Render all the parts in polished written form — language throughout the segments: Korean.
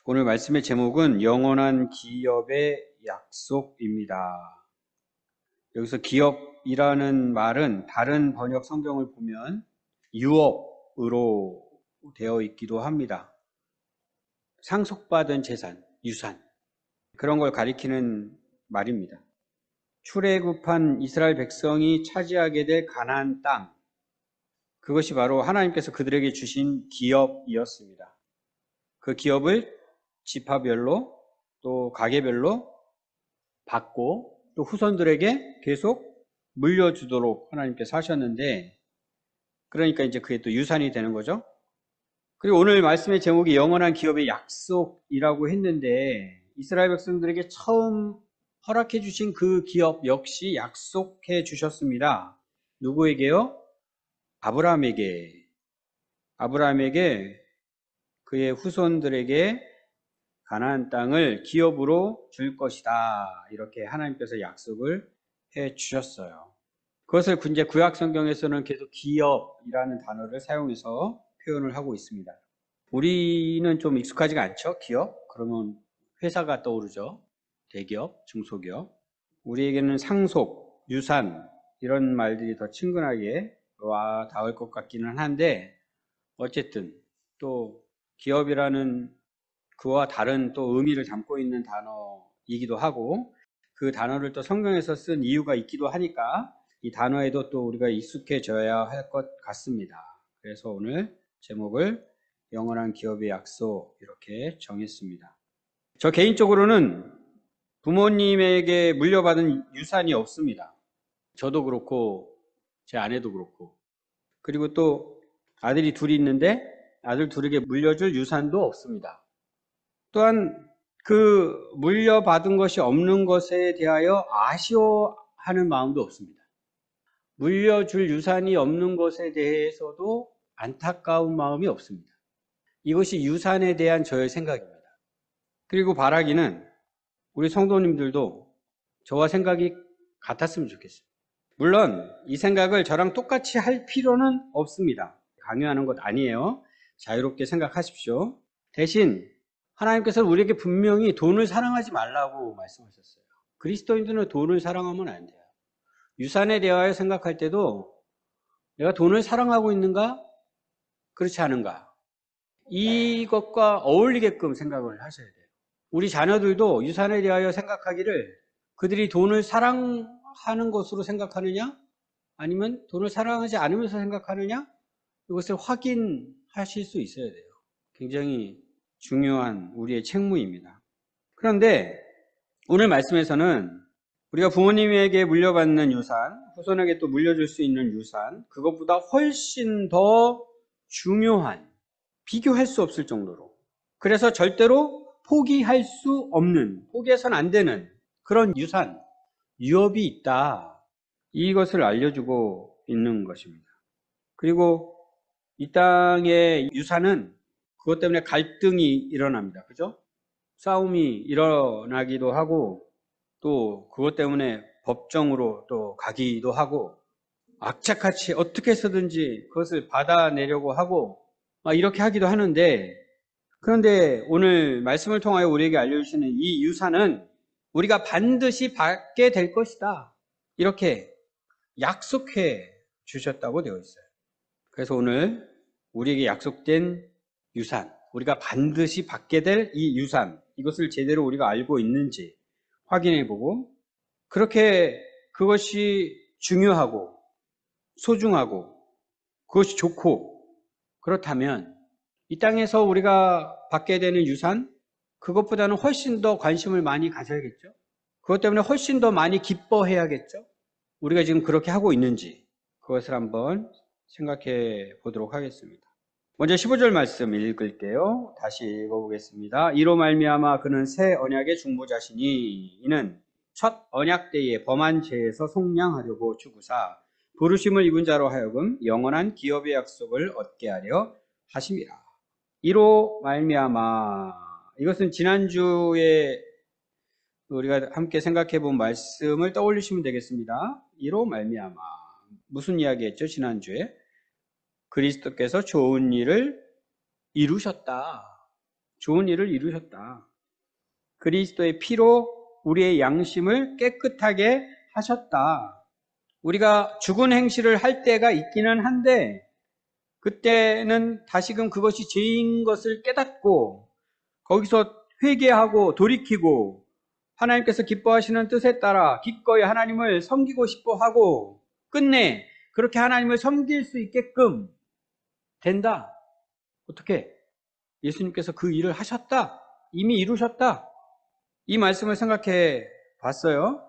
오늘 말씀의 제목은 영원한 기업의 약속입니다. 여기서 기업이라는 말은 다른 번역 성경을 보면 유업으로 되어 있기도 합니다. 상속받은 재산, 유산, 그런 걸 가리키는 말입니다. 출애굽한 이스라엘 백성이 차지하게 될 가나안 땅, 그것이 바로 하나님께서 그들에게 주신 기업이었습니다. 그 기업을 지파별로 또 가게별로 받고 또 후손들에게 계속 물려주도록 하나님께서 하셨는데, 그러니까 이제 그게 또 유산이 되는 거죠. 그리고 오늘 말씀의 제목이 영원한 기업의 약속이라고 했는데, 이스라엘 백성들에게 처음 허락해 주신 그 기업 역시 약속해 주셨습니다. 누구에게요? 아브라함에게 그의 후손들에게 가나안 땅을 기업으로 줄 것이다. 이렇게 하나님께서 약속을 해 주셨어요. 그것을 이제 구약 성경에서는 계속 기업이라는 단어를 사용해서 표현을 하고 있습니다. 우리는 좀 익숙하지가 않죠? 기업? 그러면 회사가 떠오르죠? 대기업, 중소기업. 우리에게는 상속, 유산 이런 말들이 더 친근하게 와 닿을 것 같기는 한데, 어쨌든 또 기업이라는 그와 다른 또 의미를 담고 있는 단어이기도 하고, 그 단어를 또 성경에서 쓴 이유가 있기도 하니까 이 단어에도 또 우리가 익숙해져야 할 것 같습니다. 그래서 오늘 제목을 영원한 기업의 약속 이렇게 정했습니다. 저 개인적으로는 부모님에게 물려받은 유산이 없습니다. 저도 그렇고 제 아내도 그렇고, 그리고 또 아들이 둘이 있는데 아들 둘에게 물려줄 유산도 없습니다. 또한 그 물려받은 것이 없는 것에 대하여 아쉬워하는 마음도 없습니다. 물려줄 유산이 없는 것에 대해서도 안타까운 마음이 없습니다. 이것이 유산에 대한 저의 생각입니다. 그리고 바라기는 우리 성도님들도 저와 생각이 같았으면 좋겠어요. 물론 이 생각을 저랑 똑같이 할 필요는 없습니다. 강요하는 것 아니에요. 자유롭게 생각하십시오. 대신 하나님께서 우리에게 분명히 돈을 사랑하지 말라고 말씀하셨어요. 그리스도인들은 돈을 사랑하면 안 돼요. 유산에 대하여 생각할 때도 내가 돈을 사랑하고 있는가? 그렇지 않은가? 이것과 어울리게끔 생각을 하셔야 돼요. 우리 자녀들도 유산에 대하여 생각하기를 그들이 돈을 사랑하는 것으로 생각하느냐? 아니면 돈을 사랑하지 않으면서 생각하느냐? 이것을 확인하실 수 있어야 돼요. 굉장히 중요한 우리의 책무입니다. 그런데 오늘 말씀에서는 우리가 부모님에게 물려받는 유산, 후손에게 또 물려줄 수 있는 유산, 그것보다 훨씬 더 중요한, 비교할 수 없을 정도로, 그래서 절대로 포기할 수 없는, 포기해서는 안 되는 그런 유산, 유업이 있다. 이것을 알려주고 있는 것입니다. 그리고 이 땅의 유산은 그것 때문에 갈등이 일어납니다. 그죠? 싸움이 일어나기도 하고, 또 그것 때문에 법정으로 또 가기도 하고, 악착같이 어떻게 해서든지 그것을 받아내려고 하고, 이렇게 하기도 하는데, 그런데 오늘 말씀을 통하여 우리에게 알려주시는 이 유산은 우리가 반드시 받게 될 것이다. 이렇게 약속해 주셨다고 되어 있어요. 그래서 오늘 우리에게 약속된 유산, 우리가 반드시 받게 될 이 유산, 이것을 제대로 우리가 알고 있는지 확인해보고, 그렇게 그것이 중요하고 소중하고 그것이 좋고 그렇다면 이 땅에서 우리가 받게 되는 유산, 그것보다는 훨씬 더 관심을 많이 가져야겠죠. 그것 때문에 훨씬 더 많이 기뻐해야겠죠. 우리가 지금 그렇게 하고 있는지 그것을 한번 생각해 보도록 하겠습니다. 먼저 15절 말씀 읽을게요. 다시 읽어보겠습니다. 이로 말미암아 그는 새 언약의 중보자시니 이는 첫 언약 때에 범한 죄에서 속량하려고 주구사 부르심을 입은 자로 하여금 영원한 기업의 약속을 얻게 하려 하심이라. 이로 말미암아, 이것은 지난주에 우리가 함께 생각해 본 말씀을 떠올리시면 되겠습니다. 이로 말미암아, 무슨 이야기했죠? 지난주에 그리스도께서 좋은 일을 이루셨다. 좋은 일을 이루셨다. 그리스도의 피로 우리의 양심을 깨끗하게 하셨다. 우리가 죽은 행실을 할 때가 있기는 한데 그때는 다시금 그것이 죄인 것을 깨닫고 거기서 회개하고 돌이키고 하나님께서 기뻐하시는 뜻에 따라 기꺼이 하나님을 섬기고 싶어 하고 끝내 그렇게 하나님을 섬길 수 있게끔 된다. 어떻게? 예수님께서 그 일을 하셨다. 이미 이루셨다. 이 말씀을 생각해 봤어요.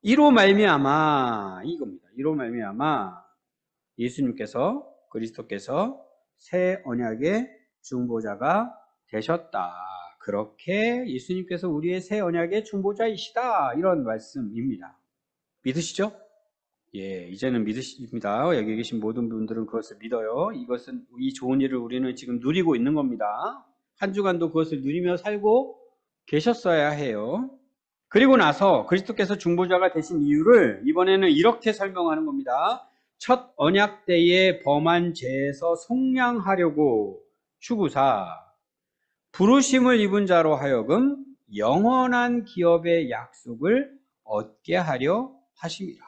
이로 말미암아 이겁니다. 이로 말미암아 예수님께서 그리스도께서 새 언약의 중보자가 되셨다. 그렇게 예수님께서 우리의 새 언약의 중보자이시다. 이런 말씀입니다. 믿으시죠? 예, 이제는 믿으십니다. 여기 계신 모든 분들은 그것을 믿어요. 이 좋은 일을 우리는 지금 누리고 있는 겁니다. 한 주간도 그것을 누리며 살고 계셨어야 해요. 그리고 나서 그리스도께서 중보자가 되신 이유를 이번에는 이렇게 설명하는 겁니다. 첫 언약 때에 범한 죄에서 속량하려고 추구사 부르심을 입은 자로 하여금 영원한 기업의 약속을 얻게 하려 하심이라.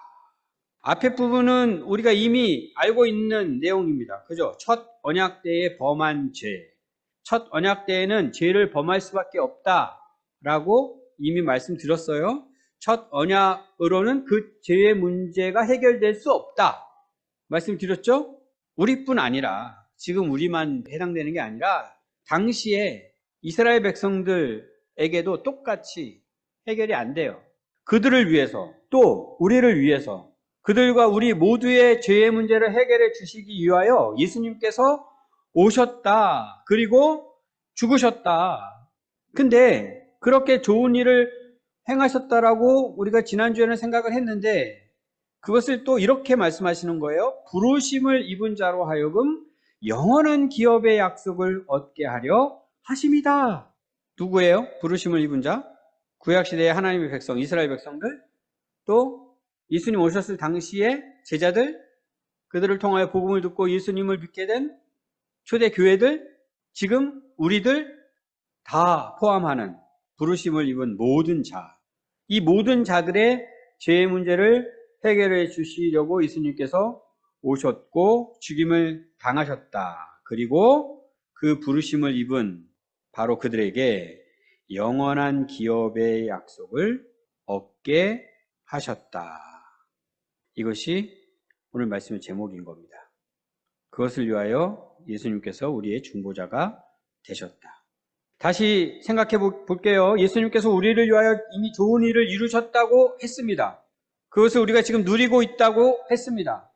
앞에 부분은 우리가 이미 알고 있는 내용입니다. 그죠? 첫 언약 때에 범한 죄. 첫 언약 때에는 죄를 범할 수밖에 없다라고 이미 말씀드렸어요. 첫 언약으로는 그 죄의 문제가 해결될 수 없다. 말씀드렸죠? 우리뿐 아니라 지금 우리만 해당되는 게 아니라 당시에 이스라엘 백성들에게도 똑같이 해결이 안 돼요. 그들을 위해서 또 우리를 위해서 그들과 우리 모두의 죄의 문제를 해결해 주시기 위하여 예수님께서 오셨다. 그리고 죽으셨다. 근데 그렇게 좋은 일을 행하셨다라고 우리가 지난주에는 생각을 했는데 그것을 또 이렇게 말씀하시는 거예요. 부르심을 입은 자로 하여금 영원한 기업의 약속을 얻게 하려 하심이다. 누구예요? 부르심을 입은 자? 구약시대의 하나님의 백성, 이스라엘 백성들? 또 예수님 오셨을 당시에 제자들? 그들을 통하여 복음을 듣고 예수님을 믿게 된 초대 교회들? 지금 우리들 다 포함하는 부르심을 입은 모든 자. 이 모든 자들의 죄의 문제를 해결해 주시려고 예수님께서 오셨고 죽임을 당하셨다. 그리고 그 부르심을 입은 바로 그들에게 영원한 기업의 약속을 얻게 하셨다. 이것이 오늘 말씀의 제목인 겁니다. 그것을 위하여 예수님께서 우리의 중보자가 되셨다. 다시 생각해 볼게요. 예수님께서 우리를 위하여 이미 좋은 일을 이루셨다고 했습니다. 그것을 우리가 지금 누리고 있다고 했습니다.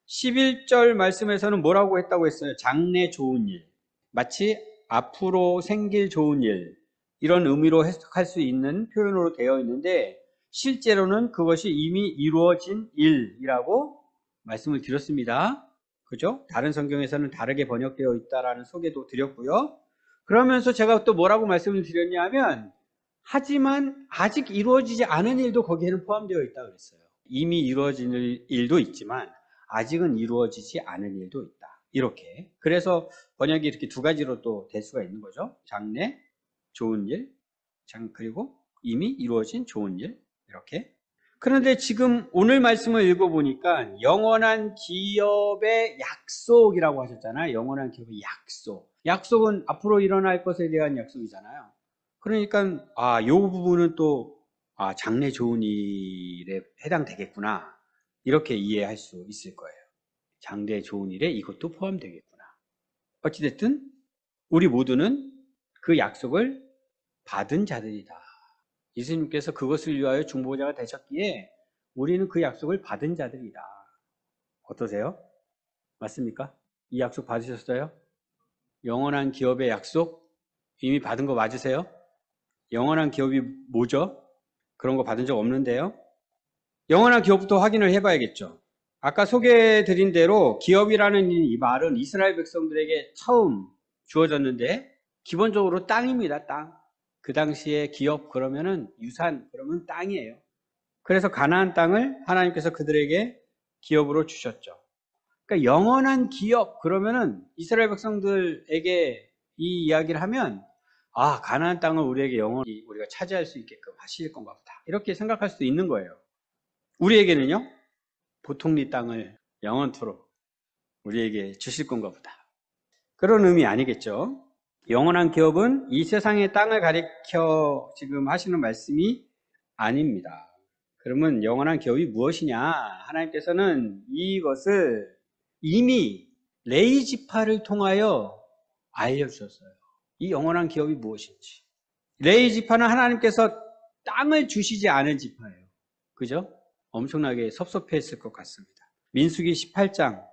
11절 말씀에서는 뭐라고 했다고 했어요? 장래 좋은 일. 마치 앞으로 생길 좋은 일. 이런 의미로 해석할 수 있는 표현으로 되어 있는데 실제로는 그것이 이미 이루어진 일이라고 말씀을 드렸습니다. 그죠? 다른 성경에서는 다르게 번역되어 있다라는 소개도 드렸고요. 그러면서 제가 또 뭐라고 말씀을 드렸냐면 하지만 아직 이루어지지 않은 일도 거기에는 포함되어 있다고 그랬어요. 이미 이루어진 일도 있지만 아직은 이루어지지 않은 일도 있다. 이렇게. 그래서 번역이 이렇게 두 가지로 또 될 수가 있는 거죠. 장래, 좋은 일, 그리고 이미 이루어진 좋은 일. 이렇게. 그런데 지금 오늘 말씀을 읽어보니까 영원한 기업의 약속이라고 하셨잖아요. 영원한 기업의 약속. 약속은 앞으로 일어날 것에 대한 약속이잖아요. 그러니까 이 부분은 또 장래 좋은 일에 해당되겠구나. 이렇게 이해할 수 있을 거예요. 장래 좋은 일에 이것도 포함되겠구나. 어찌됐든 우리 모두는 그 약속을 받은 자들이다. 예수님께서 그것을 위하여 중보자가 되셨기에 우리는 그 약속을 받은 자들이다. 어떠세요? 맞습니까? 이 약속 받으셨어요? 영원한 기업의 약속 이미 받은 거 맞으세요? 영원한 기업이 뭐죠? 그런 거 받은 적 없는데요. 영원한 기업부터 확인을 해봐야겠죠. 아까 소개해드린 대로 기업이라는 이 말은 이스라엘 백성들에게 처음 주어졌는데 기본적으로 땅입니다. 땅. 그 당시에 기업 그러면은 유산 그러면 땅이에요. 그래서 가나안 땅을 하나님께서 그들에게 기업으로 주셨죠. 그러니까 영원한 기업 그러면은 이스라엘 백성들에게 이 이야기를 하면 아, 가나안 땅을 우리에게 영원히 우리가 차지할 수 있게끔 하실 건가 보다. 이렇게 생각할 수도 있는 거예요. 우리에게는요, 보통 이 땅을 영원토록 우리에게 주실 건가 보다. 그런 의미 아니겠죠. 영원한 기업은 이 세상의 땅을 가리켜 지금 하시는 말씀이 아닙니다. 그러면 영원한 기업이 무엇이냐? 하나님께서는 이것을 이미 레위지파를 통하여 알려주셨어요. 이 영원한 기업이 무엇인지. 레위지파는 하나님께서 땅을 주시지 않은 지파예요. 그죠? 엄청나게 섭섭해했을 것 같습니다. 민수기 18장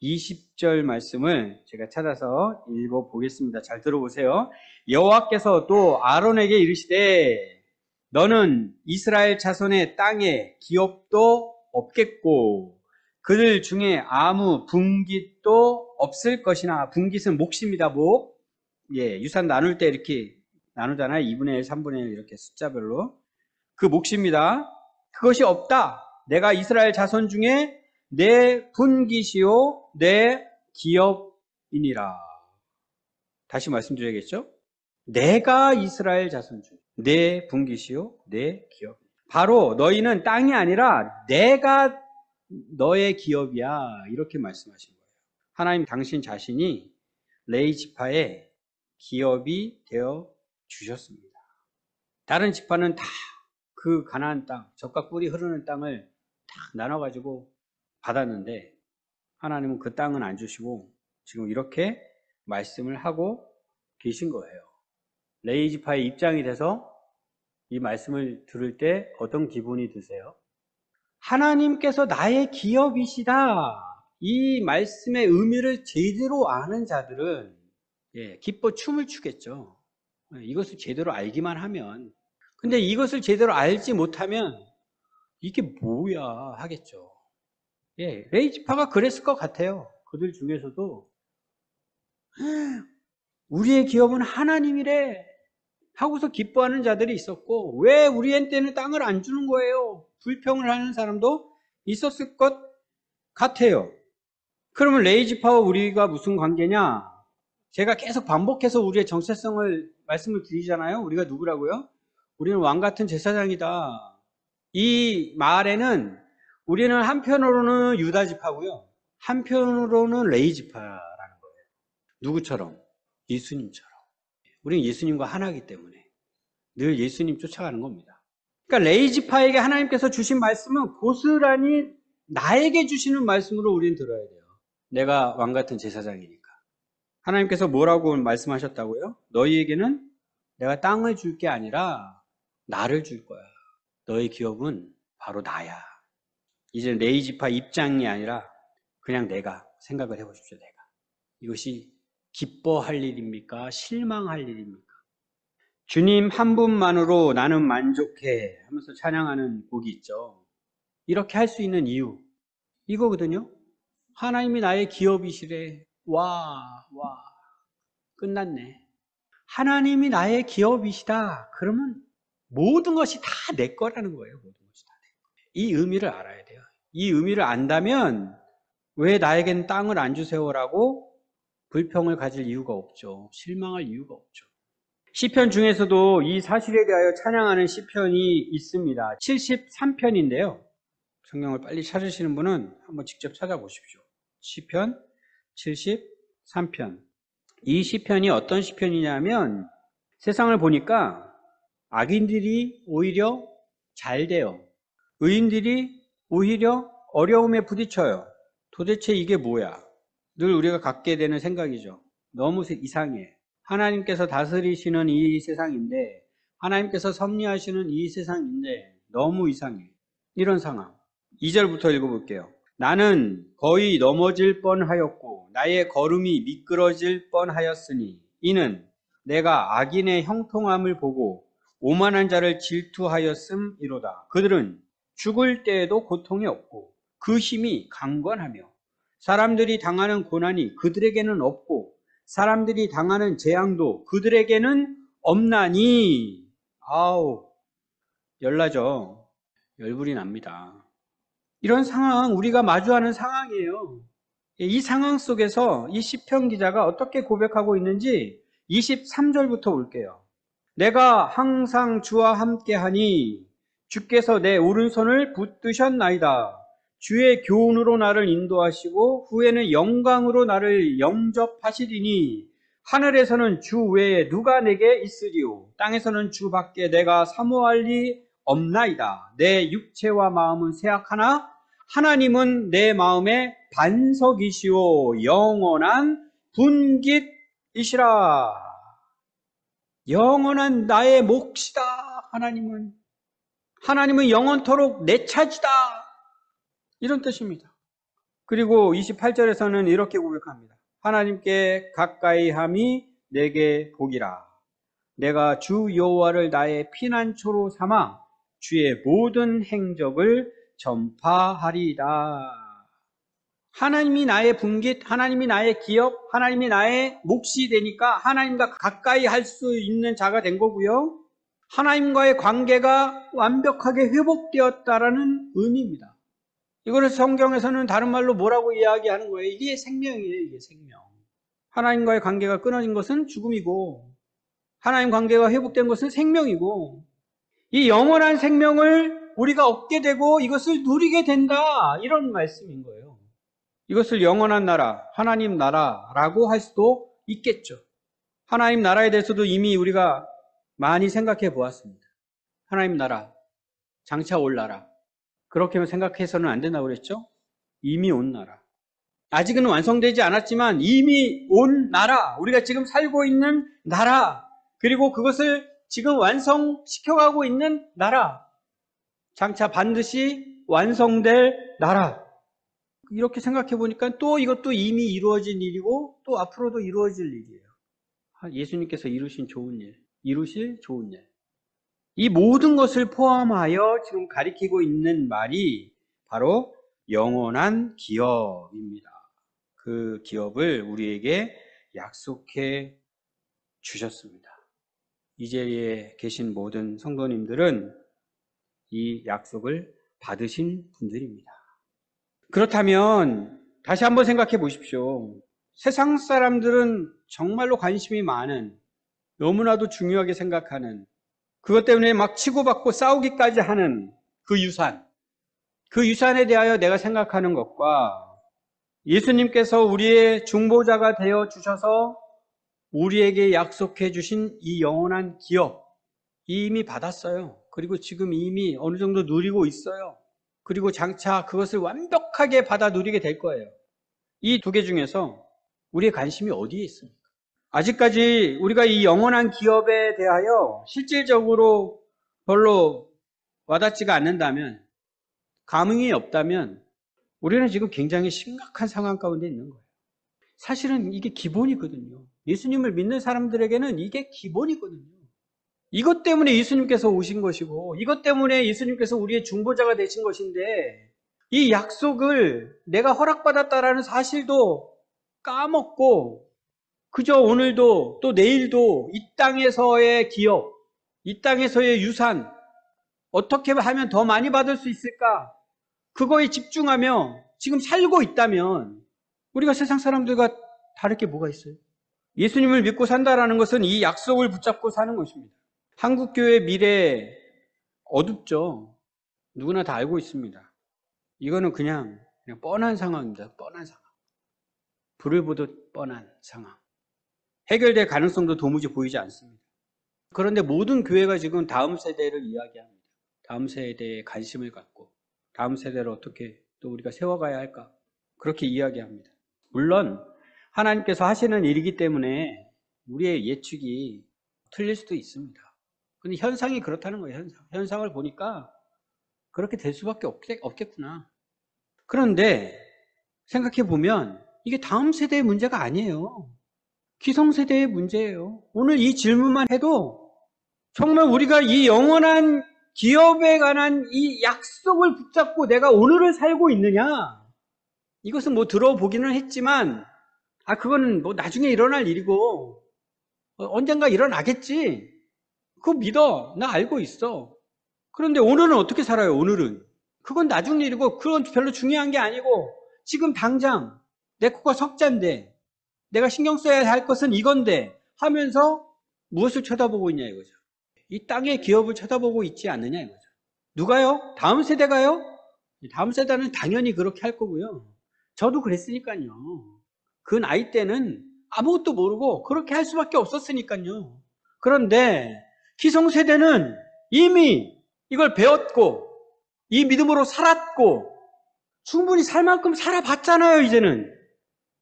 20절 말씀을 제가 찾아서 읽어보겠습니다. 잘 들어보세요. 여호와께서 또 아론에게 이르시되 너는 이스라엘 자손의 땅에 기업도 없겠고 그들 중에 아무 분깃도 없을 것이나, 분깃은 몫입니다. 목. 예, 유산 나눌 때 이렇게 나누잖아요. 2분의 1, 3분의 1 이렇게 숫자별로. 그 몫입니다. 그것이 없다. 내가 이스라엘 자손 중에 내 분깃이요 내 기업이니라. 다시 말씀드려야겠죠? 내가 이스라엘 자손 중 내 분깃이요 내 기업. 바로 너희는 땅이 아니라 내가 너의 기업이야. 이렇게 말씀하신 거예요. 하나님 당신 자신이 레위 지파의 기업이 되어 주셨습니다. 다른 지파는 다 그 가나안 땅, 젖과 꿀이 흐르는 땅을 다 나눠가지고 받았는데 하나님은 그 땅은 안 주시고 지금 이렇게 말씀을 하고 계신 거예요. 레위 지파의 입장이 돼서 이 말씀을 들을 때 어떤 기분이 드세요? 하나님께서 나의 기업이시다. 이 말씀의 의미를 제대로 아는 자들은 기뻐 춤을 추겠죠. 이것을 제대로 알기만 하면. 근데 이것을 제대로 알지 못하면 이게 뭐야 하겠죠. 레위 지파가 그랬을 것 같아요. 그들 중에서도 우리의 기업은 하나님이래 하고서 기뻐하는 자들이 있었고, 왜 우리한테는 땅을 안 주는 거예요? 불평을 하는 사람도 있었을 것 같아요. 그러면 레위 지파와 우리가 무슨 관계냐? 제가 계속 반복해서 우리의 정체성을 말씀을 드리잖아요. 우리가 누구라고요? 우리는 왕 같은 제사장이다. 이 말에는 우리는 한편으로는 유다 지파고요, 한편으로는 레위 지파라는 거예요. 누구처럼? 예수님처럼. 우리는 예수님과 하나이기 때문에 늘 예수님 쫓아가는 겁니다. 그러니까 레위 지파에게 하나님께서 주신 말씀은 고스란히 나에게 주시는 말씀으로 우리는 들어야 돼요. 내가 왕 같은 제사장이니까. 하나님께서 뭐라고 말씀하셨다고요? 너희에게는 내가 땅을 줄 게 아니라 나를 줄 거야. 너의 기업은 바로 나야. 이제 레위 지파 입장이 아니라 그냥 내가 생각을 해보십시오. 내가. 이것이 기뻐할 일입니까? 실망할 일입니까? 주님 한 분만으로 나는 만족해 하면서 찬양하는 곡이 있죠. 이렇게 할 수 있는 이유 이거거든요. 하나님이 나의 기업이시래. 와 끝났네. 하나님이 나의 기업이시다. 그러면 모든 것이 다 내 거라는 거예요. 모든 것이 다 내 거. 이 의미를 알아야 돼요. 이 의미를 안다면 왜 나에겐 땅을 안 주세요라고 불평을 가질 이유가 없죠. 실망할 이유가 없죠. 시편 중에서도 이 사실에 대하여 찬양하는 시편이 있습니다. 73편인데요. 성경을 빨리 찾으시는 분은 한번 직접 찾아보십시오. 시편 73편. 이 시편이 어떤 시편이냐면 세상을 보니까 악인들이 오히려 잘 돼요. 의인들이 오히려 어려움에 부딪혀요. 도대체 이게 뭐야? 늘 우리가 갖게 되는 생각이죠. 너무 이상해. 하나님께서 다스리시는 이 세상인데, 하나님께서 섭리하시는 이 세상인데 너무 이상해. 이런 상황. 2절부터 읽어볼게요. 나는 거의 넘어질 뻔하였고 나의 걸음이 미끄러질 뻔하였으니 이는 내가 악인의 형통함을 보고 오만한 자를 질투하였음이로다. 그들은 죽을 때에도 고통이 없고 그 힘이 강건하며 사람들이 당하는 고난이 그들에게는 없고 사람들이 당하는 재앙도 그들에게는 없나니. 아우, 열나죠. 열불이 납니다. 이런 상황, 우리가 마주하는 상황이에요. 이 상황 속에서 이 시편 기자가 어떻게 고백하고 있는지 23절부터 올게요. 내가 항상 주와 함께하니 주께서 내 오른손을 붙드셨나이다. 주의 교훈으로 나를 인도하시고 후에는 영광으로 나를 영접하시리니 하늘에서는 주 외에 누가 내게 있으리요 땅에서는 주 밖에 내가 사모할 리 없나이다. 내 육체와 마음은 쇠약하나 하나님은 내 마음의 반석이시오 영원한 분깃이시라. 영원한 나의 몫이다. 하나님은 영원토록 내 차지다. 이런 뜻입니다. 그리고 28절에서는 이렇게 고백합니다. 하나님께 가까이 함이 내게 복이라. 내가 주 여호와를 나의 피난처로 삼아 주의 모든 행적을 전파하리이다. 하나님이 나의 분깃, 하나님이 나의 기업, 하나님이 나의 몫이 되니까 하나님과 가까이 할 수 있는 자가 된 거고요. 하나님과의 관계가 완벽하게 회복되었다라는 의미입니다. 이거를 성경에서는 다른 말로 뭐라고 이야기하는 거예요? 이게 생명이에요. 이게 생명. 하나님과의 관계가 끊어진 것은 죽음이고 하나님 관계가 회복된 것은 생명이고 이 영원한 생명을 우리가 얻게 되고 이것을 누리게 된다. 이런 말씀인 거예요. 이것을 영원한 나라, 하나님 나라라고 할 수도 있겠죠. 하나님 나라에 대해서도 이미 우리가 많이 생각해 보았습니다. 하나님 나라, 장차 올 나라. 그렇게만 생각해서는 안 된다고 그랬죠? 이미 온 나라. 아직은 완성되지 않았지만 이미 온 나라, 우리가 지금 살고 있는 나라, 그리고 그것을 지금 완성시켜가고 있는 나라, 장차 반드시 완성될 나라. 이렇게 생각해 보니까 또 이것도 이미 이루어진 일이고 또 앞으로도 이루어질 일이에요. 예수님께서 이루실 좋은 일. 이 모든 것을 포함하여 지금 가리키고 있는 말이 바로 영원한 기업입니다. 그 기업을 우리에게 약속해 주셨습니다. 이 자리에 계신 모든 성도님들은 이 약속을 받으신 분들입니다. 그렇다면 다시 한번 생각해 보십시오. 세상 사람들은 정말로 관심이 많은, 너무나도 중요하게 생각하는, 그것 때문에 막 치고받고 싸우기까지 하는 그 유산에 대하여 내가 생각하는 것과 예수님께서 우리의 중보자가 되어 주셔서 우리에게 약속해 주신 이 영원한 기업, 이미 받았어요. 그리고 지금 이미 어느 정도 누리고 있어요. 그리고 장차 그것을 완벽하게 받아 누리게 될 거예요. 이 두 개 중에서 우리의 관심이 어디에 있습니까? 아직까지 우리가 이 영원한 기업에 대하여 실질적으로 별로 와닿지가 않는다면, 감흥이 없다면 우리는 지금 굉장히 심각한 상황 가운데 있는 거예요. 사실은 이게 기본이거든요. 예수님을 믿는 사람들에게는 이게 기본이거든요. 이것 때문에 예수님께서 오신 것이고 이것 때문에 예수님께서 우리의 중보자가 되신 것인데 이 약속을 내가 허락받았다라는 사실도 까먹고 그저 오늘도 또 내일도 이 땅에서의 기업, 이 땅에서의 유산, 어떻게 하면 더 많이 받을 수 있을까? 그거에 집중하며 지금 살고 있다면 우리가 세상 사람들과 다를 게 뭐가 있어요? 예수님을 믿고 산다라는 것은 이 약속을 붙잡고 사는 것입니다. 한국교회 미래 어둡죠. 누구나 다 알고 있습니다. 이거는 그냥 뻔한 상황입니다. 뻔한 상황. 불을 보듯 뻔한 상황. 해결될 가능성도 도무지 보이지 않습니다. 그런데 모든 교회가 지금 다음 세대를 이야기합니다. 다음 세대에 관심을 갖고 다음 세대를 어떻게 또 우리가 세워가야 할까? 그렇게 이야기합니다. 물론 하나님께서 하시는 일이기 때문에 우리의 예측이 틀릴 수도 있습니다. 근데 현상이 그렇다는 거예요. 현상을 보니까 그렇게 될 수밖에 없겠구나. 그런데 생각해 보면 이게 다음 세대의 문제가 아니에요. 기성세대의 문제예요. 오늘 이 질문만 해도 정말 우리가 이 영원한 기업에 관한 이 약속을 붙잡고 내가 오늘을 살고 있느냐? 이것은 뭐 들어보기는 했지만 그거는 뭐 나중에 일어날 일이고 언젠가 일어나겠지. 그거 믿어. 나 알고 있어. 그런데 오늘은 어떻게 살아요? 오늘은. 그건 나중 일이고 그건 별로 중요한 게 아니고 지금 당장 내 코가 석잔데 내가 신경 써야 할 것은 이건데 하면서 무엇을 쳐다보고 있냐 이거죠. 이 땅의 기업을 쳐다보고 있지 않느냐 이거죠. 누가요? 다음 세대가요? 다음 세대는 당연히 그렇게 할 거고요. 저도 그랬으니까요. 그 나이 때는 아무것도 모르고 그렇게 할 수밖에 없었으니까요. 그런데 기성세대는 이미 이걸 배웠고 이 믿음으로 살았고 충분히 살 만큼 살아봤잖아요. 이제는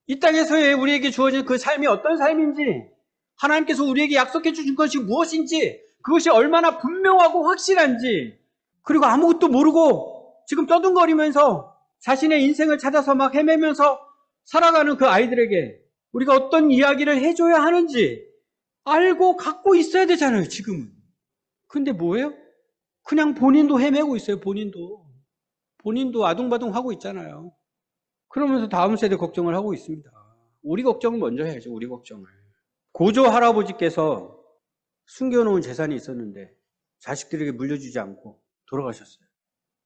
이 땅에서의 우리에게 주어진 그 삶이 어떤 삶인지, 하나님께서 우리에게 약속해 주신 것이 무엇인지, 그것이 얼마나 분명하고 확실한지, 그리고 아무것도 모르고 지금 떠둥거리면서 자신의 인생을 찾아서 막 헤매면서 살아가는 그 아이들에게 우리가 어떤 이야기를 해줘야 하는지 알고 갖고 있어야 되잖아요, 지금은. 근데 뭐예요? 그냥 본인도 헤매고 있어요, 본인도 아둥바둥 하고 있잖아요. 그러면서 다음 세대 걱정을 하고 있습니다. 우리 걱정을 먼저 해야죠, 우리 걱정을. 고조 할아버지께서 숨겨놓은 재산이 있었는데 자식들에게 물려주지 않고 돌아가셨어요.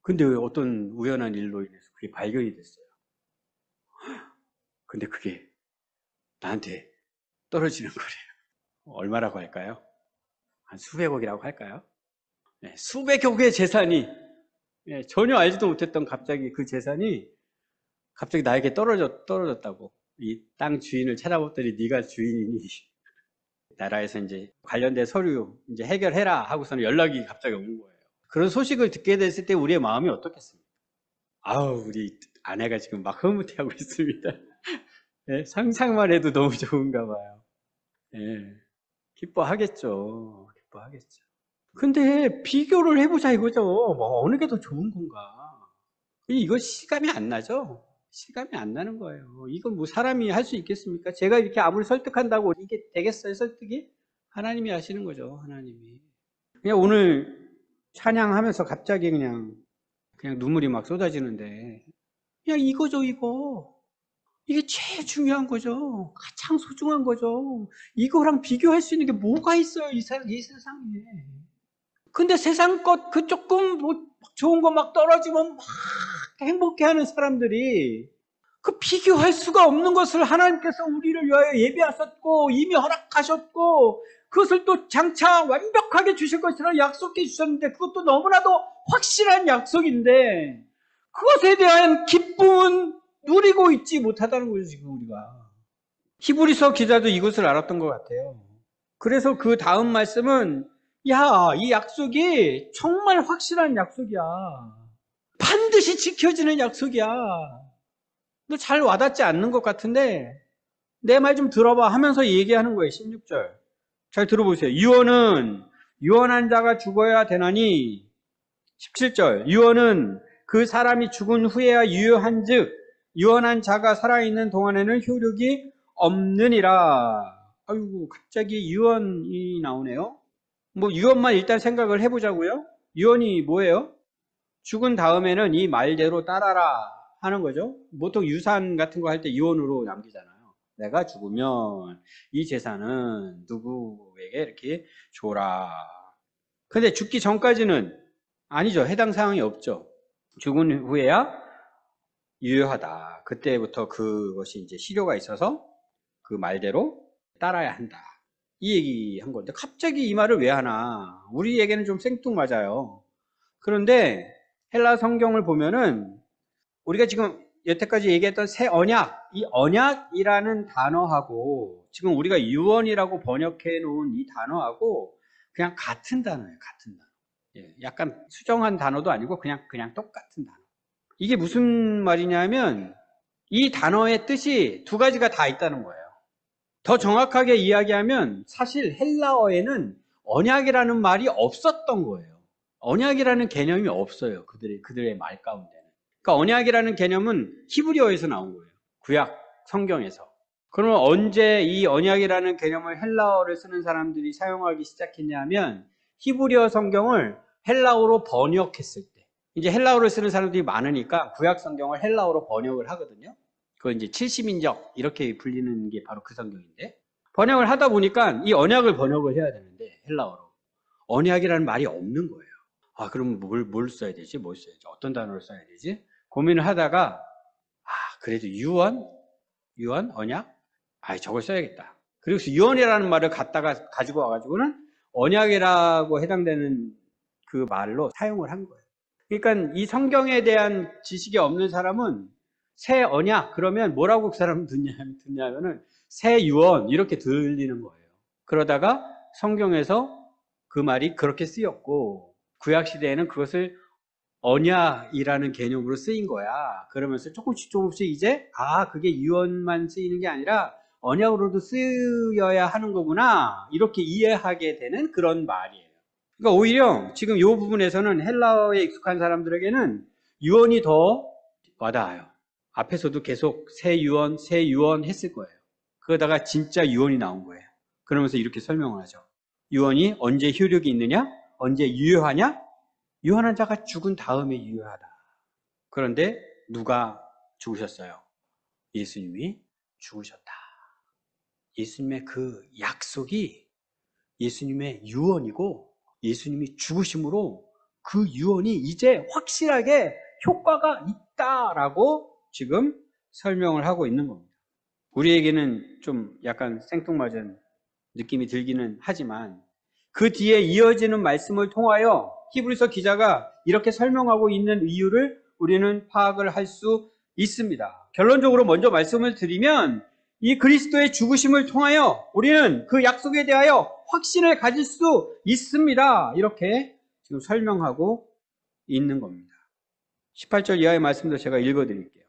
근데 왜 어떤 우연한 일로 인해서 그게 발견이 됐어요. 근데 그게 나한테 떨어지는 거래요. 얼마라고 할까요? 한 수백억이라고 할까요? 네, 수백억의 재산이, 전혀 알지도 못했던 갑자기 그 재산이 갑자기 나에게 떨어졌다고. 이 땅 주인을 찾아봤더니 네가 주인이니 나라에서 이제 관련된 서류 이제 해결해라 하고서는 연락이 갑자기 온 거예요. 그런 소식을 듣게 됐을 때 우리의 마음이 어떻겠습니까? 아우, 우리 아내가 지금 막 흐뭇해하고 있습니다. 네, 상상만 해도 너무 좋은가 봐요. 네, 기뻐하겠죠. 근데 비교를 해보자 이거죠. 뭐 어느 게 더 좋은 건가? 이거 실감이 안 나죠? 실감이 안 나는 거예요. 이건 뭐 사람이 할 수 있겠습니까? 제가 이렇게 아무리 설득한다고 이게 되겠어요, 설득이? 하나님이 하시는 거죠, 하나님이. 그냥 오늘 찬양하면서 갑자기 그냥 눈물이 막 쏟아지는데, 그냥 이거죠, 이거. 이게 제일 중요한 거죠. 가장 소중한 거죠. 이거랑 비교할 수 있는 게 뭐가 있어요, 이 세상에. 근데 세상 것, 그 조금 뭐 좋은 거 막 떨어지면 막 행복해하는 사람들이 그 비교할 수가 없는 것을 하나님께서 우리를 위하여 예비하셨고 이미 허락하셨고 그것을 또 장차 완벽하게 주실 것이라 약속해 주셨는데 그것도 너무나도 확실한 약속인데 그것에 대한 기쁨은 누리고 있지 못하다는 거죠, 지금 우리가. 히브리서 기자도 이것을 알았던 것 같아요. 그래서 그 다음 말씀은 이 약속이 정말 확실한 약속이야. 반드시 지켜지는 약속이야. 너 잘 와닿지 않는 것 같은데 내 말 좀 들어봐 하면서 얘기하는 거예요. 16절. 잘 들어보세요. 유언은 유언한 자가 죽어야 되나니 17절. 유언은 그 사람이 죽은 후에야 유효한 즉 유언한 자가 살아있는 동안에는 효력이 없느니라. 아이고 갑자기 유언이 나오네요. 뭐 유언만 일단 생각을 해보자고요. 유언이 뭐예요? 죽은 다음에는 이 말대로 따라라 하는 거죠. 보통 유산 같은 거 할 때 유언으로 남기잖아요. 내가 죽으면 이 재산은 누구에게 이렇게 줘라. 근데 죽기 전까지는 아니죠. 해당 사항이 없죠. 죽은 후에야 유효하다. 그때부터 그것이 이제 실효가 있어서 그 말대로 따라야 한다. 이 얘기한 건데 갑자기 이 말을 왜 하나? 우리에게는 좀 생뚱맞아요. 그런데 헬라 성경을 보면은 우리가 지금 여태까지 얘기했던 새 언약, 이 언약이라는 단어하고 지금 우리가 유언이라고 번역해 놓은 이 단어하고 그냥 같은 단어예요. 같은 단어. 예, 약간 수정한 단어도 아니고 그냥 똑같은 단어. 이게 무슨 말이냐면 이 단어의 뜻이 두 가지가 다 있다는 거예요. 더 정확하게 이야기하면 사실 헬라어에는 언약이라는 말이 없었던 거예요. 언약이라는 개념이 없어요. 그들의 말 가운데는. 그러니까 언약이라는 개념은 히브리어에서 나온 거예요. 구약 성경에서. 그러면 언제 이 언약이라는 개념을 헬라어를 쓰는 사람들이 사용하기 시작했냐면 히브리어 성경을 헬라어로 번역했을 때. 이제 헬라어를 쓰는 사람들이 많으니까 구약 성경을 헬라어로 번역을 하거든요. 그건 이제 70인적 이렇게 불리는 게 바로 그 성경인데 번역을 하다 보니까 이 언약을 번역을 해야 되는데 헬라어로 언약이라는 말이 없는 거예요. 아, 그럼 뭘 써야 되지? 뭘 써야지? 어떤 단어를 써야 되지? 고민을 하다가 그래도 유언? 언약? 저걸 써야겠다. 그리고 유언이라는 말을 갖다가 가지고 와가지고는 언약이라고 해당되는 그 말로 사용을 한 거예요. 그러니까 이 성경에 대한 지식이 없는 사람은 새 언약 그러면 뭐라고 그 사람은 듣냐면은 새 유언 이렇게 들리는 거예요. 그러다가 성경에서 그 말이 그렇게 쓰였고 구약 시대에는 그것을 언약이라는 개념으로 쓰인 거야. 그러면서 조금씩 이제 그게 유언만 쓰이는 게 아니라 언약으로도 쓰여야 하는 거구나 이렇게 이해하게 되는 그런 말이에요. 그러니까 오히려 지금 이 부분에서는 헬라어에 익숙한 사람들에게는 유언이 더 와닿아요. 앞에서도 계속 새 유언 했을 거예요. 그러다가 진짜 유언이 나온 거예요. 그러면서 이렇게 설명을 하죠. 유언이 언제 효력이 있느냐? 언제 유효하냐? 유언한 자가 죽은 다음에 유효하다. 그런데 누가 죽으셨어요? 예수님이 죽으셨다. 예수님의 그 약속이 예수님의 유언이고 예수님이 죽으심으로 그 유언이 이제 확실하게 효과가 있다라고 지금 설명을 하고 있는 겁니다. 우리에게는 좀 약간 생뚱맞은 느낌이 들기는 하지만 그 뒤에 이어지는 말씀을 통하여 히브리서 기자가 이렇게 설명하고 있는 이유를 우리는 파악을 할 수 있습니다. 결론적으로 먼저 말씀을 드리면 이 그리스도의 죽으심을 통하여 우리는 그 약속에 대하여 확신을 가질 수 있습니다. 이렇게 지금 설명하고 있는 겁니다. 18절 이하의 말씀도 제가 읽어드릴게요.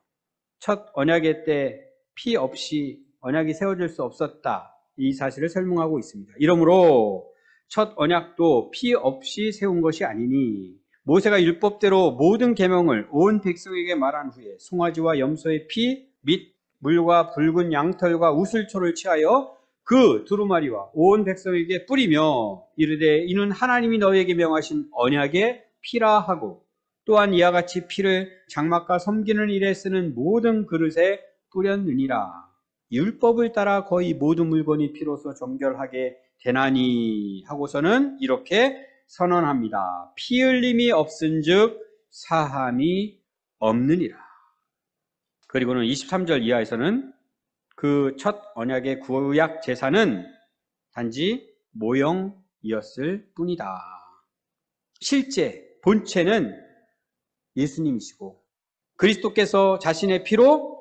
첫 언약의 때 피 없이 언약이 세워질 수 없었다. 이 사실을 설명하고 있습니다. 이러므로 첫 언약도 피 없이 세운 것이 아니니 모세가 율법대로 모든 계명을 온 백성에게 말한 후에 송아지와 염소의 피 및 물과 붉은 양털과 우슬초를 취하여 그 두루마리와 온 백성에게 뿌리며 이르되 이는 하나님이 너희에게 명하신 언약의 피라 하고 또한 이와 같이 피를 장막과 섬기는 일에 쓰는 모든 그릇에 뿌렸느니라. 율법을 따라 거의 모든 물건이 피로써 정결하게 되나니 하고서는 이렇게 선언합니다. 피 흘림이 없은즉 사함이 없느니라. 그리고는 23절 이하에서는 그 첫 언약의 구약 제사는 단지 모형이었을 뿐이다. 실제 본체는 예수님이시고 그리스도께서 자신의 피로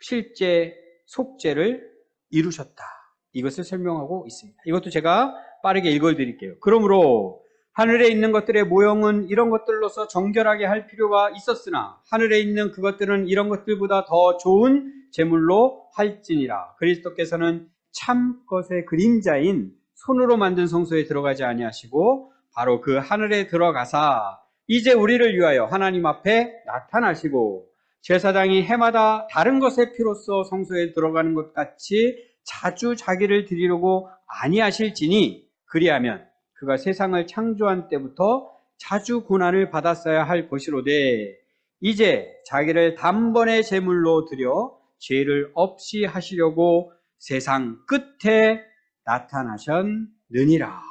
실제 속죄를 이루셨다. 이것을 설명하고 있습니다. 이것도 제가 빠르게 읽어드릴게요. 그러므로 하늘에 있는 것들의 모형은 이런 것들로서 정결하게 할 필요가 있었으나 하늘에 있는 그것들은 이런 것들보다 더 좋은 제물로 할지니라. 그리스도께서는 참 것의 그림자인 손으로 만든 성소에 들어가지 아니하시고 바로 그 하늘에 들어가사 이제 우리를 위하여 하나님 앞에 나타나시고 제사장이 해마다 다른 것의 피로써 성소에 들어가는 것 같이 자주 자기를 드리려고 아니하실지니 그리하면 그가 세상을 창조한 때부터 자주 고난을 받았어야 할 것이로되 이제 자기를 단번에 제물로 드려 죄를 없이 하시려고 세상 끝에 나타나셨느니라.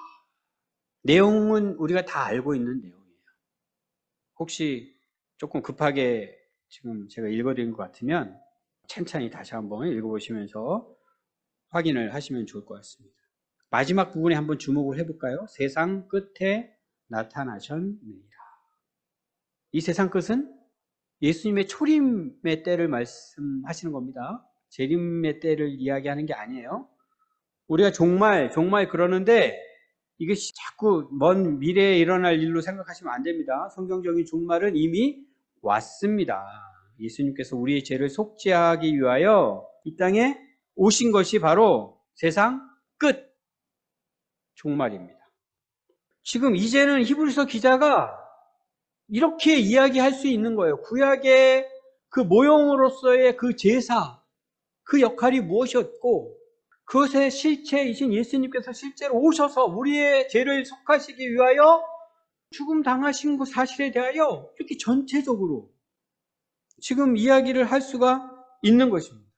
내용은 우리가 다 알고 있는 내용이에요. 혹시 조금 급하게 지금 제가 읽어드린 것 같으면 천천히 다시 한번 읽어보시면서 확인을 하시면 좋을 것 같습니다. 마지막 부분에 한번 주목을 해볼까요? 세상 끝에 나타나셨느니라. 이 세상 끝은 예수님의 초림의 때를 말씀하시는 겁니다. 재림의 때를 이야기하는 게 아니에요. 우리가 정말 그러는데 이게 자꾸 먼 미래에 일어날 일로 생각하시면 안 됩니다. 성경적인 종말은 이미 왔습니다. 예수님께서 우리의 죄를 속죄하기 위하여 이 땅에 오신 것이 바로 세상 끝 종말입니다. 지금 이제는 히브리서 기자가 이렇게 이야기할 수 있는 거예요. 구약의 그 모형으로서의 그 제사, 그 역할이 무엇이었고 그것의 실체이신 예수님께서 실제로 오셔서 우리의 죄를 속하시기 위하여 죽음 당하신 그 사실에 대하여 이렇게 전체적으로 지금 이야기를 할 수가 있는 것입니다.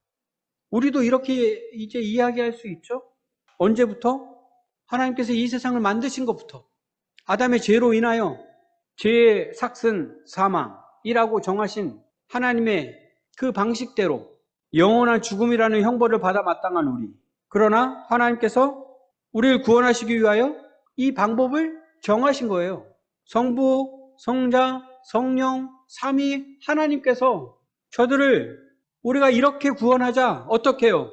우리도 이렇게 이제 이야기할 수 있죠? 언제부터? 하나님께서 이 세상을 만드신 것부터. 아담의 죄로 인하여 죄의 삭슨 사망이라고 정하신 하나님의 그 방식대로 영원한 죽음이라는 형벌을 받아 마땅한 우리. 그러나 하나님께서 우리를 구원하시기 위하여 이 방법을 정하신 거예요. 성부, 성자, 성령, 삼위 하나님께서 저들을 우리가 이렇게 구원하자. 어떻게 해요?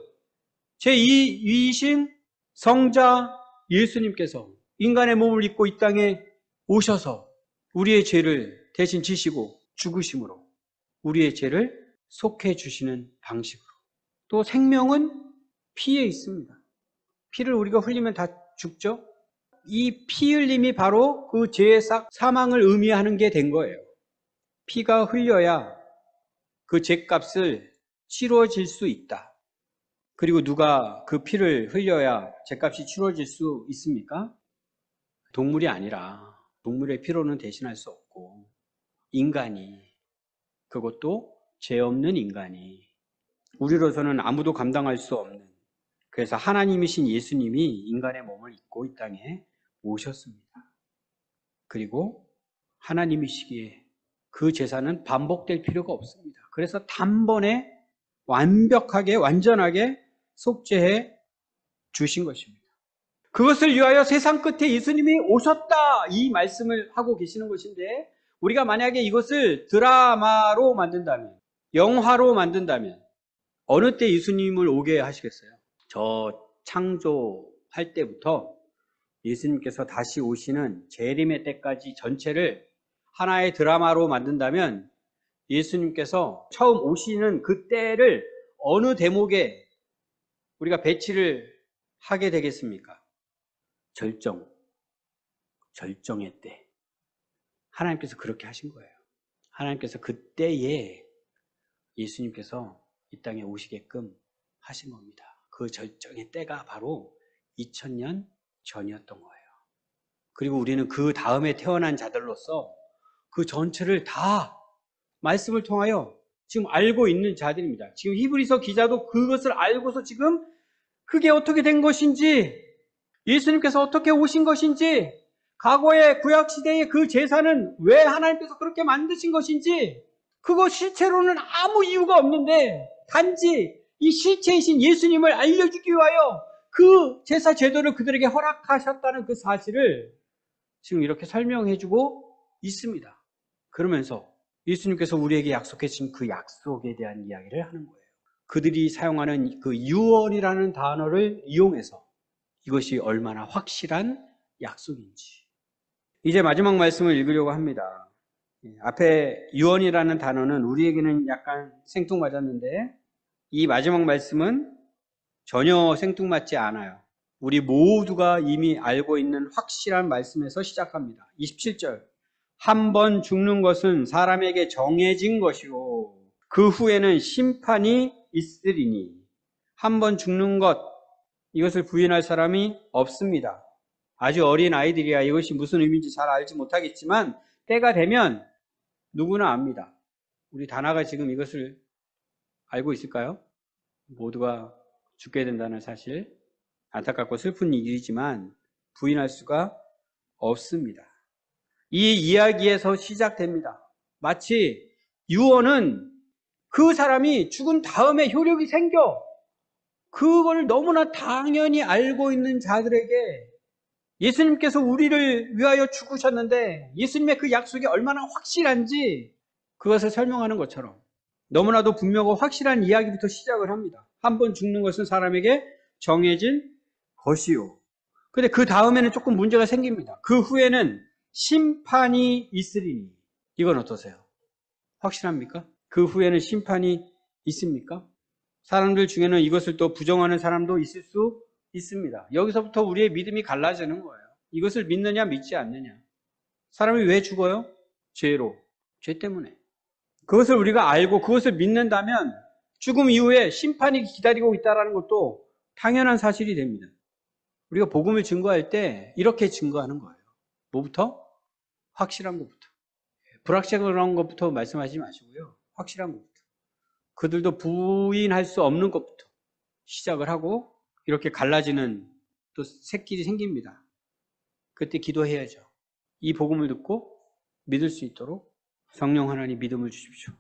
제2위이신 성자 예수님께서 인간의 몸을 입고 이 땅에 오셔서 우리의 죄를 대신 지시고 죽으심으로 우리의 죄를 속해 주시는 방식으로. 또 생명은 피에 있습니다. 피를 우리가 흘리면 다 죽죠? 이 피 흘림이 바로 그 죄의 사망을 의미하는 게 된 거예요. 피가 흘려야 그 죄값을 치러질 수 있다. 그리고 누가 그 피를 흘려야 죄값이 치러질 수 있습니까? 동물이 아니라 동물의 피로는 대신할 수 없고 인간이, 그것도 죄 없는 인간이, 우리로서는 아무도 감당할 수 없는, 그래서 하나님이신 예수님이 인간의 몸을 입고 이 땅에 오셨습니다. 그리고 하나님이시기에 그 제사는 반복될 필요가 없습니다. 그래서 단번에 완벽하게 완전하게 속죄해 주신 것입니다. 그것을 위하여 세상 끝에 예수님이 오셨다, 이 말씀을 하고 계시는 것인데, 우리가 만약에 이것을 드라마로 만든다면, 영화로 만든다면 어느 때 예수님을 오게 하시겠어요? 저 창조할 때부터 예수님께서 다시 오시는 재림의 때까지 전체를 하나의 드라마로 만든다면 예수님께서 처음 오시는 그 때를 어느 대목에 우리가 배치를 하게 되겠습니까? 절정의 때. 하나님께서 그렇게 하신 거예요. 하나님께서 그때에 예수님께서 이 땅에 오시게끔 하신 겁니다. 그 절정의 때가 바로 2000년 전이었던 거예요. 그리고 우리는 그 다음에 태어난 자들로서 그 전체를 다 말씀을 통하여 지금 알고 있는 자들입니다. 지금 히브리서 기자도 그것을 알고서 지금 그게 어떻게 된 것인지, 예수님께서 어떻게 오신 것인지, 과거의 구약시대의 그 제사는 왜 하나님께서 그렇게 만드신 것인지, 그거 실체로는 아무 이유가 없는데 단지 이 실체이신 예수님을 알려주기 위하여 그 제사 제도를 그들에게 허락하셨다는 그 사실을 지금 이렇게 설명해주고 있습니다. 그러면서 예수님께서 우리에게 약속해주신 그 약속에 대한 이야기를 하는 거예요. 그들이 사용하는 그 유언이라는 단어를 이용해서 이것이 얼마나 확실한 약속인지. 이제 마지막 말씀을 읽으려고 합니다. 앞에 유언이라는 단어는 우리에게는 약간 생뚱맞았는데 이 마지막 말씀은 전혀 생뚱맞지 않아요. 우리 모두가 이미 알고 있는 확실한 말씀에서 시작합니다. 27절. 한 번 죽는 것은 사람에게 정해진 것이요 그 후에는 심판이 있으리니. 한 번 죽는 것, 이것을 부인할 사람이 없습니다. 아주 어린 아이들이야 이것이 무슨 의미인지 잘 알지 못하겠지만 때가 되면 누구나 압니다. 우리 다나가 지금 이것을 알고 있을까요? 모두가 죽게 된다는 사실, 안타깝고 슬픈 일이지만 부인할 수가 없습니다. 이 이야기에서 시작됩니다. 마치 유언은 그 사람이 죽은 다음에 효력이 생겨, 그걸 너무나 당연히 알고 있는 자들에게 예수님께서 우리를 위하여 죽으셨는데 예수님의 그 약속이 얼마나 확실한지 그것을 설명하는 것처럼 너무나도 분명하고 확실한 이야기부터 시작을 합니다. 한 번 죽는 것은 사람에게 정해진 것이요. 근데 그 다음에는 조금 문제가 생깁니다. 그 후에는 심판이 있으리니. 이건 어떠세요? 확실합니까? 그 후에는 심판이 있습니까? 사람들 중에는 이것을 또 부정하는 사람도 있을 수 있습니다. 여기서부터 우리의 믿음이 갈라지는 거예요. 이것을 믿느냐 믿지 않느냐. 사람이 왜 죽어요? 죄로. 죄 때문에. 그것을 우리가 알고 그것을 믿는다면 죽음 이후에 심판이 기다리고 있다는 것도 당연한 사실이 됩니다. 우리가 복음을 증거할 때 이렇게 증거하는 거예요. 뭐부터? 확실한 것부터. 불확실한 것부터 말씀하지 마시고요. 확실한 것부터. 그들도 부인할 수 없는 것부터 시작을 하고 이렇게 갈라지는 또 새길이 생깁니다. 그때 기도해야죠. 이 복음을 듣고 믿을 수 있도록 성령 하나님 믿음을 주십시오.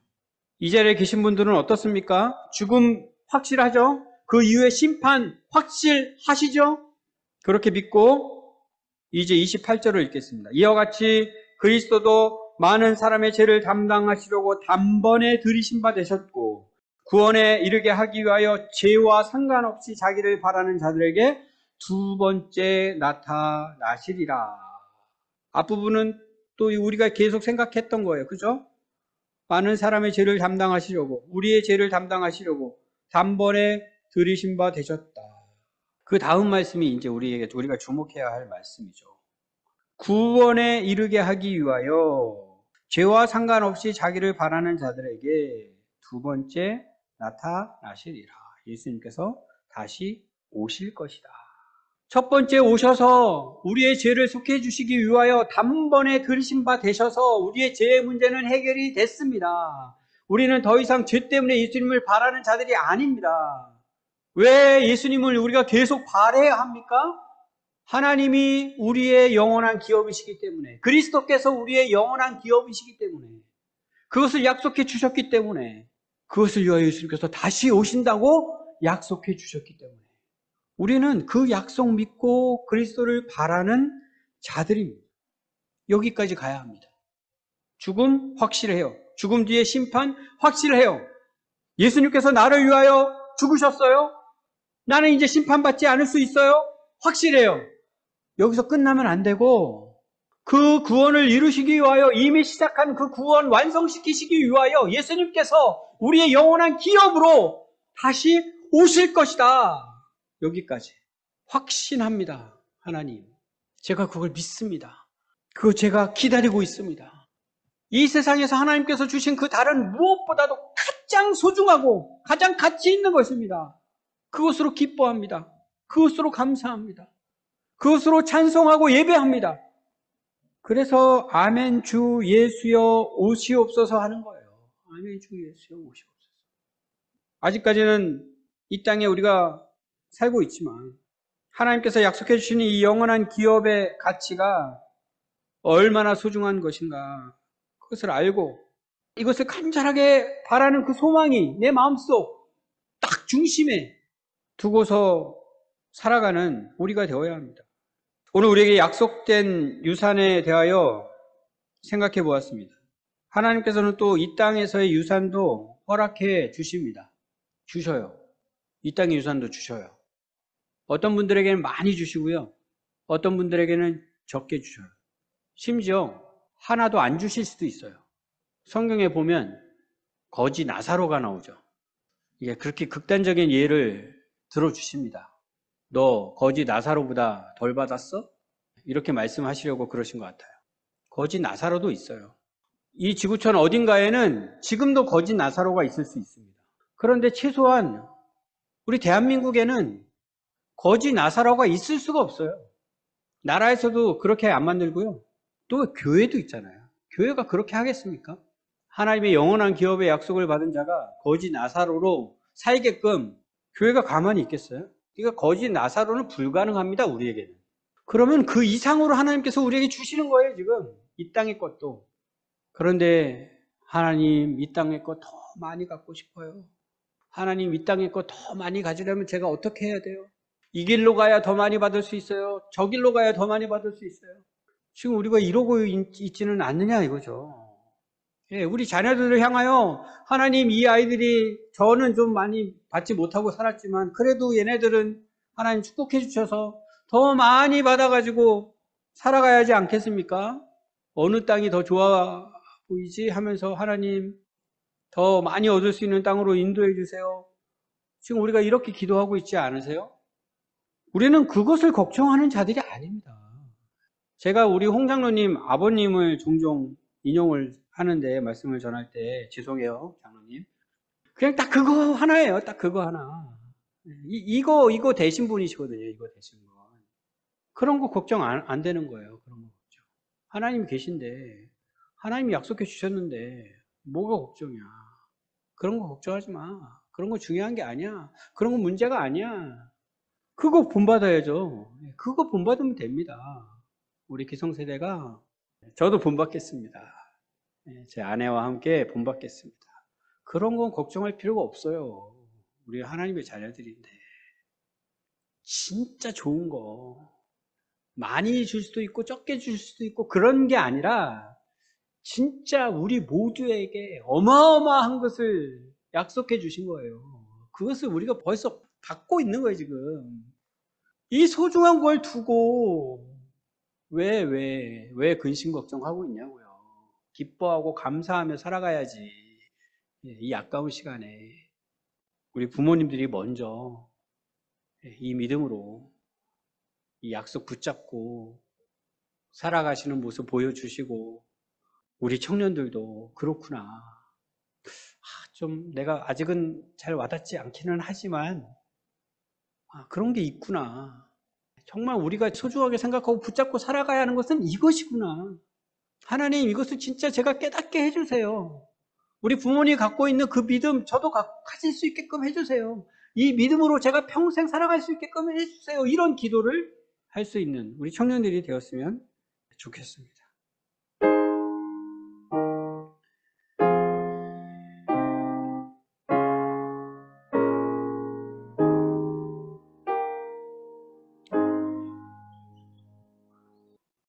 이 자리에 계신 분들은 어떻습니까? 죽음 확실하죠? 그 이후에 심판 확실하시죠? 그렇게 믿고 이제 28절을 읽겠습니다. 이와 같이 그리스도도 많은 사람의 죄를 담당하시려고 단번에 들이신 바 되셨고 구원에 이르게 하기 위하여 죄와 상관없이 자기를 바라는 자들에게 두 번째 나타나시리라. 앞부분은 또 우리가 계속 생각했던 거예요. 그죠? 많은 사람의 죄를 담당하시려고, 우리의 죄를 담당하시려고 단번에 들이신 바 되셨다. 그 다음 말씀이 이제 우리가 주목해야 할 말씀이죠. 구원에 이르게 하기 위하여 죄와 상관없이 자기를 바라는 자들에게 두 번째 나타나시리라. 예수님께서 다시 오실 것이다. 첫 번째 오셔서 우리의 죄를 속해 주시기 위하여 단번에 들이신 바 되셔서 우리의 죄의 문제는 해결이 됐습니다. 우리는 더 이상 죄 때문에 예수님을 바라는 자들이 아닙니다. 왜 예수님을 우리가 계속 바라야 합니까? 하나님이 우리의 영원한 기업이시기 때문에, 그리스도께서 우리의 영원한 기업이시기 때문에, 그것을 약속해 주셨기 때문에, 그것을 위하여 예수님께서 다시 오신다고 약속해 주셨기 때문에 우리는 그 약속 믿고 그리스도를 바라는 자들입니다. 여기까지 가야 합니다. 죽음 확실해요. 죽음 뒤에 심판 확실해요. 예수님께서 나를 위하여 죽으셨어요. 나는 이제 심판받지 않을 수 있어요. 확실해요. 여기서 끝나면 안 되고 그 구원을 이루시기 위하여 이미 시작한 그 구원 완성시키시기 위하여 예수님께서 우리의 영원한 기업으로 다시 오실 것이다. 여기까지 확신합니다. 하나님, 제가 그걸 믿습니다. 그거 제가 기다리고 있습니다. 이 세상에서 하나님께서 주신 그 달은 무엇보다도 가장 소중하고 가장 가치 있는 것입니다. 그것으로 기뻐합니다. 그것으로 감사합니다. 그것으로 찬송하고 예배합니다. 그래서 아멘 주 예수여 오시옵소서 하는 거예요. 아멘 주 예수여 오시옵소서. 아직까지는 이 땅에 우리가 살고 있지만 하나님께서 약속해 주신 이 영원한 기업의 가치가 얼마나 소중한 것인가 그것을 알고 이것을 간절하게 바라는 그 소망이 내 마음속 딱 중심에 두고서 살아가는 우리가 되어야 합니다. 오늘 우리에게 약속된 유산에 대하여 생각해 보았습니다. 하나님께서는 또 이 땅에서의 유산도 허락해 주십니다. 주셔요. 이 땅의 유산도 주셔요. 어떤 분들에게는 많이 주시고요. 어떤 분들에게는 적게 주셔요. 심지어 하나도 안 주실 수도 있어요. 성경에 보면 거지 나사로가 나오죠. 이게 그렇게 극단적인 예를 들어주십니다. 너 거지 나사로보다 덜 받았어? 이렇게 말씀하시려고 그러신 것 같아요. 거지 나사로도 있어요. 이 지구촌 어딘가에는 지금도 거지 나사로가 있을 수 있습니다. 그런데 최소한 우리 대한민국에는 거지 나사로가 있을 수가 없어요. 나라에서도 그렇게 안 만들고요. 또 교회도 있잖아요. 교회가 그렇게 하겠습니까? 하나님의 영원한 기업의 약속을 받은 자가 거지 나사로로 살게끔 교회가 가만히 있겠어요? 그러니까 거지 나사로는 불가능합니다. 우리에게는. 그러면 그 이상으로 하나님께서 우리에게 주시는 거예요. 지금 이 땅의 것도. 그런데 하나님 이 땅의 것 더 많이 갖고 싶어요. 하나님 이 땅의 것 더 많이 가지려면 제가 어떻게 해야 돼요? 이 길로 가야 더 많이 받을 수 있어요. 저 길로 가야 더 많이 받을 수 있어요. 지금 우리가 이러고 있지는 않느냐 이거죠. 예, 우리 자녀들을 향하여 하나님 이 아이들이 저는 좀 많이 받지 못하고 살았지만 그래도 얘네들은 하나님 축복해 주셔서 더 많이 받아가지고 살아가야지 않겠습니까? 어느 땅이 더 좋아 보이지 하면서 하나님 더 많이 얻을 수 있는 땅으로 인도해 주세요. 지금 우리가 이렇게 기도하고 있지 않으세요? 우리는 그것을 걱정하는 자들이 아닙니다. 제가 우리 홍 장로님 아버님을 종종 인용을 하는데 말씀을 전할 때 죄송해요 장로님. 그냥 딱 그거 하나예요. 딱 그거 하나. 이거 되신 분이시거든요. 이거 되신 분. 그런 거 걱정 안 되는 거예요. 그런 거 걱정. 하나님이 계신데 하나님이 약속해 주셨는데 뭐가 걱정이야. 그런 거 걱정하지 마. 그런 거 중요한 게 아니야. 그런 거 문제가 아니야. 그거 본받아야죠. 그거 본받으면 됩니다. 우리 기성세대가 저도 본받겠습니다. 제 아내와 함께 본받겠습니다. 그런 건 걱정할 필요가 없어요. 우리 하나님의 자녀들인데. 진짜 좋은 거. 많이 줄 수도 있고 적게 줄 수도 있고 그런 게 아니라 진짜 우리 모두에게 어마어마한 것을 약속해 주신 거예요. 그것을 우리가 벌써 받고 있는 거예요, 지금. 이 소중한 걸 두고 왜 근심 걱정하고 있냐고요. 기뻐하고 감사하며 살아가야지. 이 아까운 시간에 우리 부모님들이 먼저 이 믿음으로 이 약속 붙잡고 살아가시는 모습 보여주시고 우리 청년들도 그렇구나. 좀 내가 아직은 잘 와닿지 않기는 하지만 그런 게 있구나. 정말 우리가 소중하게 생각하고 붙잡고 살아가야 하는 것은 이것이구나. 하나님 이것을 진짜 제가 깨닫게 해주세요. 우리 부모님이 갖고 있는 그 믿음 저도 가질 수 있게끔 해주세요. 이 믿음으로 제가 평생 살아갈 수 있게끔 해주세요. 이런 기도를 할 수 있는 우리 청년들이 되었으면 좋겠습니다.